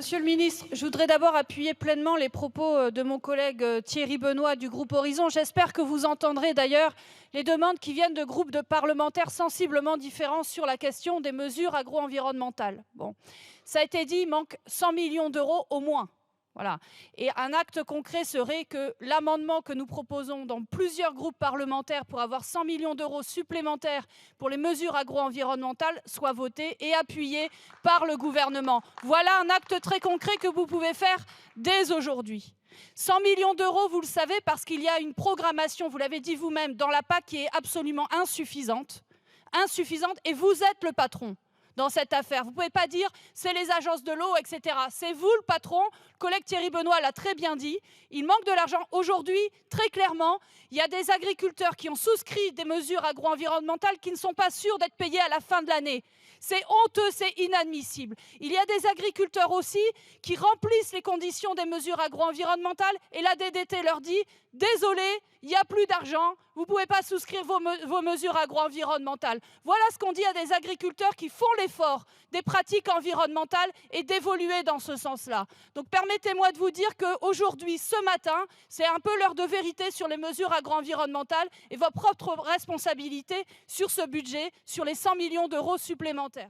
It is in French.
Monsieur le ministre, je voudrais d'abord appuyer pleinement les propos de mon collègue Thierry Benoit du groupe Horizon. J'espère que vous entendrez d'ailleurs les demandes qui viennent de groupes de parlementaires sensiblement différents sur la question des mesures agro-environnementales. Bon, ça a été dit, il manque 100 millions d'euros au moins. Voilà. Et un acte concret serait que l'amendement que nous proposons dans plusieurs groupes parlementaires pour avoir 100 millions d'euros supplémentaires pour les mesures agro-environnementales soit voté et appuyé par le gouvernement. Voilà un acte très concret que vous pouvez faire dès aujourd'hui. 100 millions d'euros, vous le savez, parce qu'il y a une programmation, vous l'avez dit vous-même, dans la PAC qui est absolument insuffisante, et vous êtes le patron dans cette affaire. Vous ne pouvez pas dire c'est les agences de l'eau, etc. C'est vous le patron. Le collègue Thierry Benoit l'a très bien dit. Il manque de l'argent. Aujourd'hui, très clairement, il y a des agriculteurs qui ont souscrit des mesures agro-environnementales qui ne sont pas sûrs d'être payés à la fin de l'année. C'est honteux, c'est inadmissible. Il y a des agriculteurs aussi qui remplissent les conditions des mesures agro-environnementales et la DDT leur dit « Désolé, il n'y a plus d'argent, vous ne pouvez pas souscrire vos mesures agro-environnementales ». Voilà ce qu'on dit à des agriculteurs qui font l'effort des pratiques environnementales et d'évoluer dans ce sens-là. Donc permettez-moi de vous dire qu'aujourd'hui, ce matin, c'est un peu l'heure de vérité sur les mesures agro-environnementales et votre propre responsabilité sur ce budget, sur les 100 millions d'euros supplémentaires.